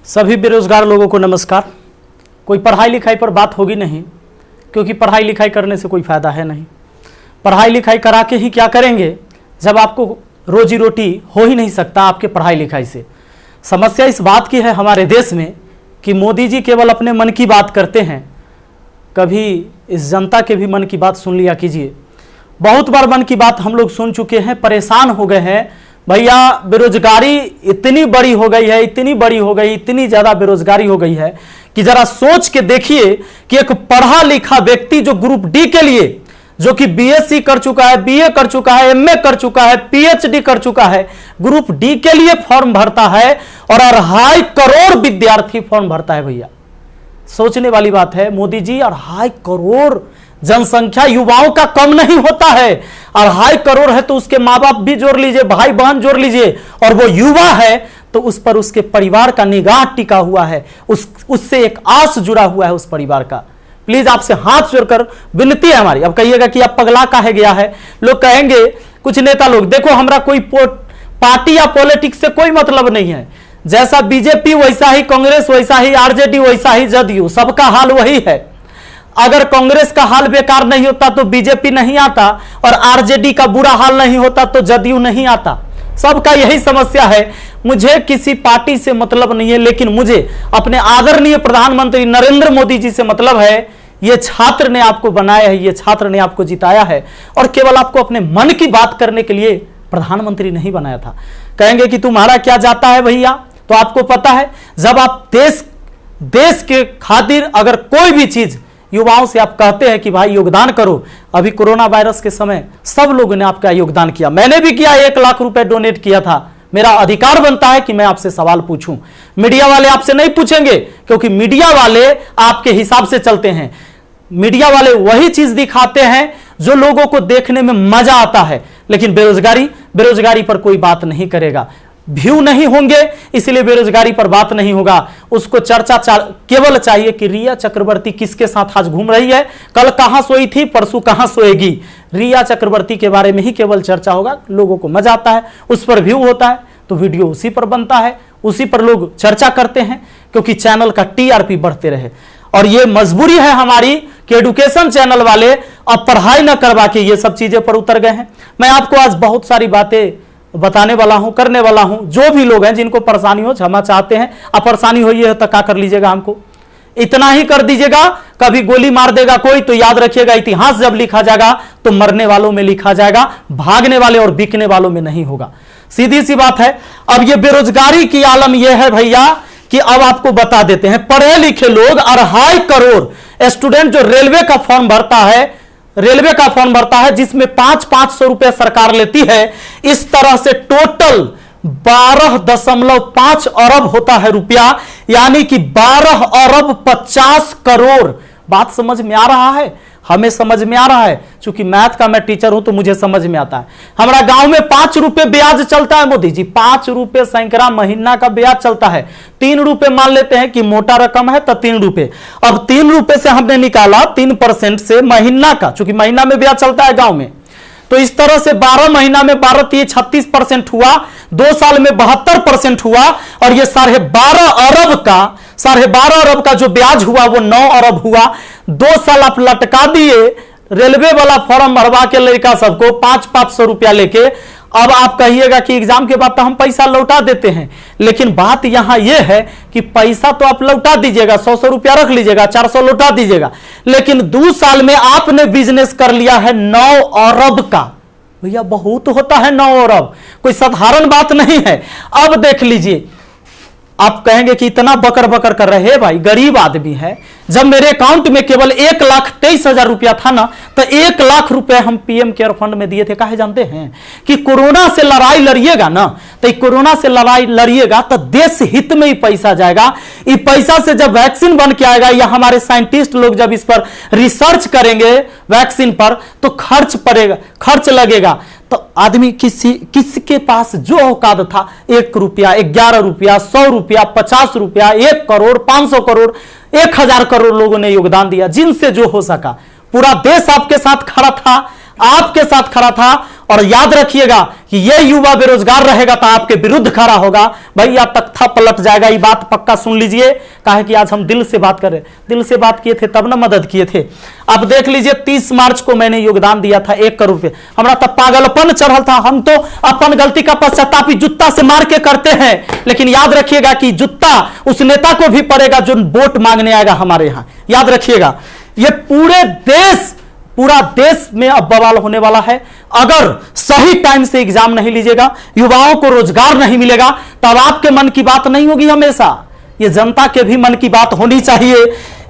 सभी बेरोजगार लोगों को नमस्कार। कोई पढ़ाई लिखाई पर बात होगी नहीं, क्योंकि पढ़ाई लिखाई करने से कोई फायदा है नहीं। पढ़ाई लिखाई करा के ही क्या करेंगे जब आपको रोजी रोटी हो ही नहीं सकता आपके पढ़ाई लिखाई से। समस्या इस बात की है हमारे देश में कि मोदी जी केवल अपने मन की बात करते हैं। कभी इस जनता के भी मन की बात सुन लिया कीजिए। बहुत बार मन की बात हम लोग सुन चुके हैं, परेशान हो गए हैं। भैया बेरोजगारी इतनी बड़ी हो गई है, इतनी बड़ी हो गई, इतनी ज्यादा बेरोजगारी हो गई है कि जरा सोच के देखिए कि एक पढ़ा लिखा व्यक्ति जो ग्रुप डी के लिए, जो कि बीएससी कर चुका है, बीए कर चुका है, एमए कर चुका है, पीएचडी कर चुका है, ग्रुप डी के लिए फॉर्म भरता है और 2.5 करोड़ विद्यार्थी फॉर्म भरता है। भैया सोचने वाली बात है। मोदी जी 2.5 करोड़ जनसंख्या युवाओं का कम नहीं होता है। 2.5 करोड़ है तो उसके माँ बाप भी जोड़ लीजिए, भाई बहन जोड़ लीजिए, और वो युवा है तो उस पर उसके परिवार का निगाह टिका हुआ है, उससे एक आस जुड़ा हुआ है उस परिवार का। प्लीज आपसे हाथ जोड़कर विनती है हमारी। अब कहिएगा कि आप पगला काहे गया है। लोग कहेंगे, कुछ नेता लोग, देखो हमरा कोई पार्टी या पॉलिटिक्स से कोई मतलब नहीं है। जैसा बीजेपी वैसा ही कांग्रेस, वैसा ही आरजेडी, वैसा ही जदयू, सबका हाल वही है। अगर कांग्रेस का हाल बेकार नहीं होता तो बीजेपी नहीं आता, और आरजेडी का बुरा हाल नहीं होता तो जदयू नहीं आता। सबका यही समस्या है। मुझे किसी पार्टी से मतलब नहीं है, लेकिन मुझे अपने आदरणीय प्रधानमंत्री नरेंद्र मोदी जी से मतलब है। ये छात्र ने आपको बनाया है, ये छात्र ने आपको जिताया है, और केवल आपको अपने मन की बात करने के लिए प्रधानमंत्री नहीं बनाया था। कहेंगे कि तुम्हारा क्या जाता है भैया, तो आपको पता है जब आप देश के खातिर अगर कोई भी चीज युवाओं से आप कहते हैं कि भाई योगदान करो। अभी कोरोना वायरस के समय सब लोगों ने आपका योगदान किया, मैंने भी किया, 1 लाख रुपए डोनेट किया था। मेरा अधिकार बनता है कि मैं आपसे सवाल पूछूं। मीडिया वाले आपसे नहीं पूछेंगे, क्योंकि मीडिया वाले आपके हिसाब से चलते हैं। मीडिया वाले वही चीज दिखाते हैं जो लोगों को देखने में मजा आता है, लेकिन बेरोजगारी पर कोई बात नहीं करेगा। व्यू नहीं होंगे, इसलिए बेरोजगारी पर बात नहीं होगा। उसको चर्चा केवल चाहिए कि रिया चक्रवर्ती किसके साथ आज घूम रही है, कल कहां सोई थी, परसों कहां सोएगी। रिया चक्रवर्ती के बारे में ही केवल चर्चा होगा। लोगों को मजा आता है, उस पर व्यू होता है तो वीडियो उसी पर बनता है, उसी पर लोग चर्चा करते हैं, क्योंकि चैनल का टीआरपी बढ़ते रहे। और ये मजबूरी है हमारी कि एडुकेशन चैनल वाले अब पढ़ाई न करवा के ये सब चीजें पर उतर गए हैं। मैं आपको आज बहुत सारी बातें बताने वाला हूं, करने वाला हूं। जो भी लोग हैं जिनको परेशानी हो, क्षमा चाहते हैं। अब परेशानी हुई है तो क्या कर लीजिएगा, हमको इतना ही कर दीजिएगा। कभी गोली मार देगा कोई तो याद रखिएगा, इतिहास जब लिखा जाएगा तो मरने वालों में लिखा जाएगा, भागने वाले और बिकने वालों में नहीं होगा। सीधी सी बात है। अब ये बेरोजगारी की आलम यह है भैया कि अब आपको बता देते हैं, पढ़े लिखे लोग 2.5 करोड़ स्टूडेंट जो रेलवे का फॉर्म भरता है, जिसमें 500 रुपए सरकार लेती है। इस तरह से टोटल 12.5 अरब होता है रुपया, यानी कि 12 अरब 50 करोड़। बात समझ में आ रहा है? हमें समझ में आ रहा है। चूंकि मैथ का मैं टीचर हूं तो मुझे समझ में आता है। हमारा गांव में 5 रुपए ब्याज चलता है मोदी जी, 5 रुपए सैकड़ा महीना का ब्याज चलता है। 3 रुपए मान लेते हैं कि मोटा रकम है तो 3 रुपए। अब 3 रुपए से हमने निकाला 3% से महीना का, चूंकि महीना में ब्याज चलता है गांव में, तो इस तरह से 12 महीना में 36% हुआ, 2 साल में 72% हुआ, और ये 12.5 अरब का जो ब्याज हुआ वो 9 अरब हुआ। 2 साल आप लटका दिए रेलवे वाला फॉर्म भरवा के लड़का सबको 500 रुपया लेके। अब आप कहिएगा कि एग्जाम के बाद तो हम पैसा लौटा देते हैं, लेकिन बात यहां यह है कि पैसा तो आप लौटा दीजिएगा, 100 रुपया रख लीजिएगा, 400 लौटा दीजिएगा, लेकिन 2 साल में आपने बिजनेस कर लिया है 9 अरब का। भैया बहुत होता है 9 अरब, कोई साधारण बात नहीं है। अब देख लीजिए, आप कहेंगे कि इतना बकर बकर कर रहे हैं, भाई गरीब आदमी है। जब मेरे अकाउंट में केवल 1,23,000 रुपया था ना, तो 1 लाख रुपए हम पीएम केयर फंड में दिए थे। काहे जानते हैं? कि कोरोना से लड़ाई लड़िएगा ना, तो कोरोना से लड़ाई लड़िएगा तो देश हित में ही पैसा जाएगा। इस पैसा से जब वैक्सीन बन के आएगा, या हमारे साइंटिस्ट लोग जब इस पर रिसर्च करेंगे वैक्सीन पर, तो खर्च लगेगा। तो आदमी किसके पास जो औकात था, 1 रुपया, 11 रुपया, 100 रुपया, 50 रुपया, 1 करोड़, 500 करोड़, 1000 करोड़ लोगों ने योगदान दिया, जिनसे जो हो सका। पूरा देश आपके साथ खड़ा था, आपके साथ खड़ा था, और याद रखिएगा कि ये युवा बेरोजगार रहेगा तो आपके विरुद्ध खड़ा होगा, भैया तख्ता पलट जाएगा। ये बात पक्का सुन लीजिए, कहा कि आज हम दिल से बात कर रहे, दिल से बात किए थे तब ना मदद किए थे। अब देख लीजिए 30 मार्च को मैंने योगदान दिया था 1 करोड़ रुपए, हमारा तब पागलपन चढ़ल था। हम तो अपन गलती का पश्चाताप जूता से मार के करते हैं, लेकिन याद रखिएगा कि जूता उस नेता को भी पड़ेगा जो वोट मांगने आएगा हमारे यहां। याद रखिएगा, ये पूरा देश में अब बवाल होने वाला है। अगर सही टाइम से एग्जाम नहीं लीजिएगा, युवाओं को रोजगार नहीं मिलेगा, तब आपके मन की बात नहीं होगी हमेशा, ये जनता के भी मन की बात होनी चाहिए।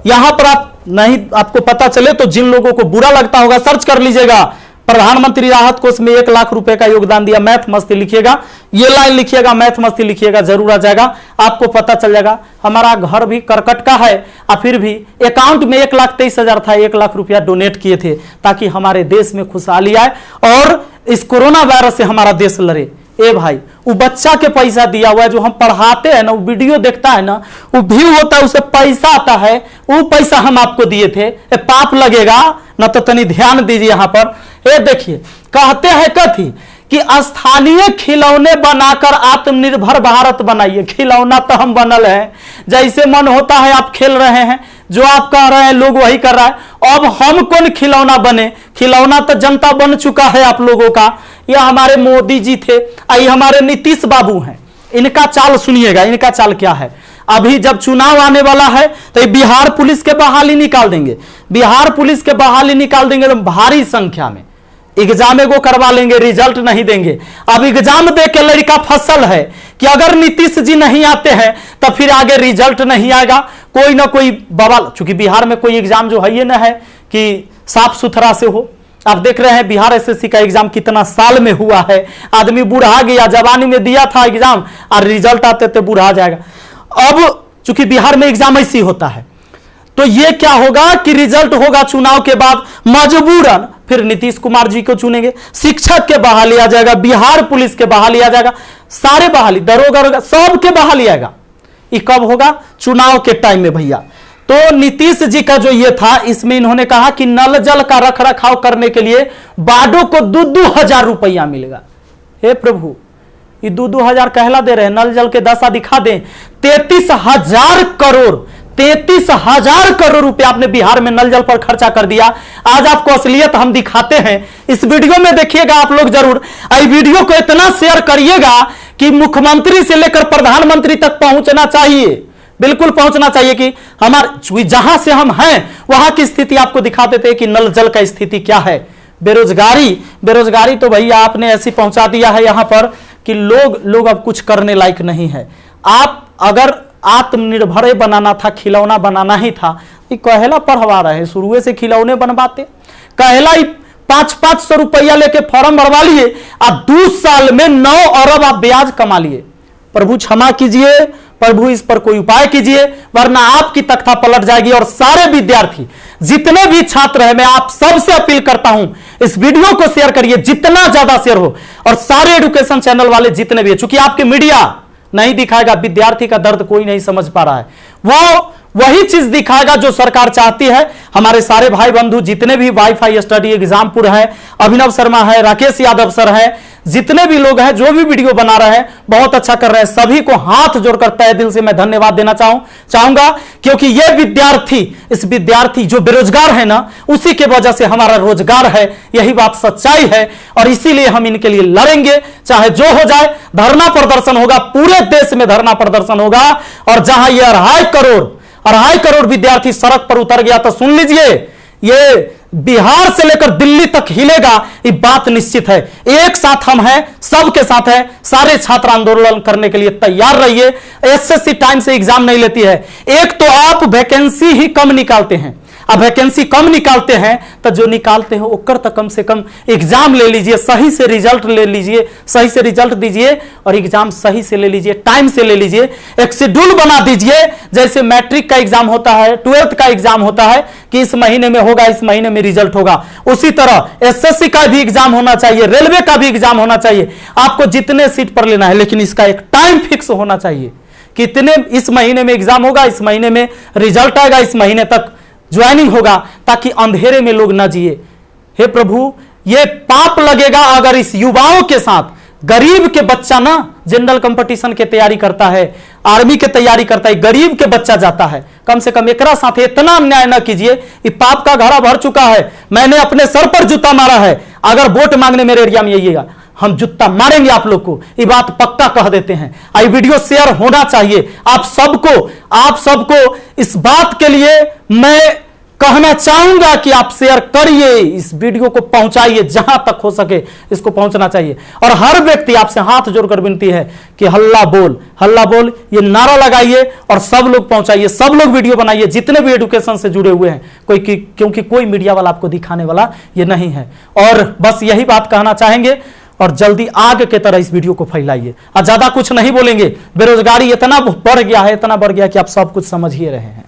यहां पर आप नहीं, आपको पता चले तो जिन लोगों को बुरा लगता होगा सर्च कर लीजिएगा, प्रधानमंत्री राहत कोष में 1 लाख रुपए का योगदान दिया। मैथ मस्ती लिखिएगा, ये लाइन लिखिएगा, मैथ मस्ती लिखिएगा, जरूर आ जाएगा, आपको पता चल जाएगा। हमारा घर भी करकट का है और फिर भी अकाउंट में 1,23,000 था, 1 लाख रुपया डोनेट किए थे ताकि हमारे देश में खुशहाली आए और इस कोरोना वायरस से हमारा देश लड़े। ए भाई, वो बच्चा के पैसा दिया हुआ है, जो हम पढ़ाते हैं ना, वो वीडियो देखता है ना, वो व्यू होता है, उसे पैसा आता है, वो पैसा हम आपको दिए थे। पाप लगेगा ना, तो तनी ध्यान दीजिए यहां पर। ये देखिए, कहते हैं कथी कि स्थानीय खिलौने बनाकर आत्मनिर्भर भारत बनाइए। खिलौना तो हम बनल है, जैसे मन होता है आप खेल रहे हैं, जो आप कह रहे हैं लोग वही कर रहा है। अब हम कौन खिलौना बने? खिलौना तो जनता बन चुका है आप लोगों का। ये हमारे मोदी जी थे, ये हमारे नीतीश बाबू हैं। इनका चाल सुनिएगा, इनका चाल क्या है। अभी जब चुनाव आने वाला है तो बिहार पुलिस के बहाली निकाल देंगे, बिहार पुलिस के बहाली निकाल देंगे तो भारी संख्या में एग्जाम को करवा लेंगे, रिजल्ट नहीं देंगे। अब एग्जाम दे के लड़का फसल है कि अगर नीतीश जी नहीं आते हैं तो फिर आगे रिजल्ट नहीं आएगा, कोई ना कोई बवाल। चूंकि बिहार में कोई एग्जाम जो है ये ना है कि साफ सुथरा से हो। आप देख रहे हैं बिहार एसएससी का एग्जाम कितना साल में हुआ है, आदमी बूढ़ा गया, जवानी में दिया था एग्जाम और रिजल्ट आते थे बूढ़ा जाएगा। अब चूंकि बिहार में एग्जाम ऐसी होता है, तो ये क्या होगा कि रिजल्ट होगा चुनाव के बाद, मजबूरन फिर नीतीश कुमार जी को चुनेंगे, शिक्षक के बहाली आ जाएगा, बिहार पुलिस के बहाली आ जाएगा, सारे बहाली, दरोगा सब के बहाली आएगा। ये कब होगा? चुनाव के टाइम में भैया। तो नीतीश जी का जो ये था, इसमें इन्होंने कहा कि नल जल का रख रखाव करने के लिए वार्डों को 2-2 हजार रुपया मिलेगा। हे प्रभु, ये 2-2 हजार कहला दे रहे हैं, नल जल के दशा दिखा दें। 33,000 करोड़, 33,000 करोड़ रुपया आपने बिहार में नल जल पर खर्चा कर दिया। आज आपको असलियत हम दिखाते हैं, इस वीडियो में देखिएगा आप लोग जरूर। इस वीडियो को इतना शेयर करिएगा कि मुख्यमंत्री से लेकर प्रधानमंत्री तक पहुंचना चाहिए, बिल्कुल पहुंचना चाहिए कि हमारे जहां से हम हैं वहां की स्थिति आपको दिखा देते हैं कि नल जल का स्थिति क्या है। बेरोजगारी तो भैया आपने ऐसी पहुंचा दिया है यहां पर कि लोग अब कुछ करने लायक नहीं है। आप अगर आत्मनिर्भर बनाना था, खिलौना बनाना ही था, ये कहेला पढ़वा रहे, शुरू से खिलौने बनवाते। कहेला 500-500 रुपया लेके फॉर्म भरवा लिए और 2 साल में 9 अरब आप ब्याज कमा लिए। प्रभु क्षमा कीजिए, प्रभु इस पर कोई उपाय कीजिए, वरना आपकी तख्ता पलट जाएगी। और सारे विद्यार्थी, जितने भी छात्र हैं, मैं आप सबसे अपील करता हूं, इस वीडियो को शेयर करिए, जितना ज्यादा शेयर हो। और सारे एजुकेशन चैनल वाले जितने भी, चूंकि आपके मीडिया नहीं दिखाएगा, विद्यार्थी का दर्द कोई नहीं समझ पा रहा है, वो वही चीज दिखाएगा जो सरकार चाहती है। हमारे सारे भाई बंधु जितने भी वाईफाई स्टडी एग्जामपुर है, अभिनव शर्मा है, राकेश यादव सर है, जितने भी लोग हैं जो भी वीडियो बना रहे हैं बहुत अच्छा कर रहे हैं, सभी को हाथ जोड़कर तहे दिल से मैं धन्यवाद देना चाहूंगा। क्योंकि ये विद्यार्थी जो बेरोजगार है ना, उसी के वजह से हमारा रोजगार है, यही बात सच्चाई है। और इसीलिए हम इनके लिए लड़ेंगे, चाहे जो हो जाए। धरना प्रदर्शन होगा, पूरे देश में धरना प्रदर्शन होगा। और जहां ये 2.5 करोड़ विद्यार्थी सड़क पर उतर गया तो सुन लीजिए, ये बिहार से लेकर दिल्ली तक हिलेगा, ये बात निश्चित है। एक साथ हम हैं, सबके साथ हैं। सारे छात्र आंदोलन करने के लिए तैयार रहिए। एसएससी टाइम से एग्जाम नहीं लेती है। एक तो आप वैकेंसी ही कम निकालते हैं, अब वैकेंसी कम निकालते हैं तो जो निकालते हैं ओकर तो कम से कम एग्जाम ले लीजिए, सही से रिजल्ट ले लीजिए, सही से रिजल्ट दीजिए और एग्जाम सही से ले लीजिए, टाइम से ले लीजिए। एक शेड्यूल बना दीजिए, जैसे मैट्रिक का एग्जाम होता है, 12th का एग्जाम होता है कि इस महीने में होगा, इस महीने में रिजल्ट होगा। उसी तरह एसएससी का भी एग्जाम होना चाहिए, रेलवे का भी एग्जाम होना चाहिए। आपको जितने सीट पर लेना है, लेकिन इसका एक टाइम फिक्स होना चाहिए। कितने इस महीने में एग्जाम होगा, इस महीने में रिजल्ट आएगा, इस महीने तक ज्वाइनिंग होगा, ताकि अंधेरे में लोग ना जिए। हे प्रभु, ये पाप लगेगा अगर इस युवाओं के साथ गरीब के बच्चा ना जनरल कंपटीशन के तैयारी करता है, आर्मी के तैयारी करता है, गरीब के बच्चा जाता है, कम से कम एकरा साथ इतना अन्याय ना कीजिए। ये पाप का घड़ा भर चुका है। मैंने अपने सर पर जूता मारा है। अगर वोट मांगने मेरे एरिया में आइएगा, हम जूता मारेंगे आप लोग को, ये बात पक्का कह देते हैं। आई वीडियो शेयर होना चाहिए। आप सबको इस बात के लिए मैं कहना चाहूंगा कि आप शेयर करिए, इस वीडियो को पहुंचाइए, जहां तक हो सके इसको पहुंचना चाहिए। और हर व्यक्ति आपसे हाथ जोड़कर विनती है कि हल्ला बोल ये नारा लगाइए और सब लोग पहुंचाइए, सब लोग वीडियो बनाइए, जितने भी एजुकेशन से जुड़े हुए हैं, क्योंकि कोई मीडिया वाला आपको दिखाने वाला ये नहीं है। और बस यही बात कहना चाहेंगे और जल्दी आग के तरह इस वीडियो को फैलाइए। और ज्यादा कुछ नहीं बोलेंगे। बेरोजगारी इतना बढ़ गया है कि आप सब कुछ समझ ही रहे हैं।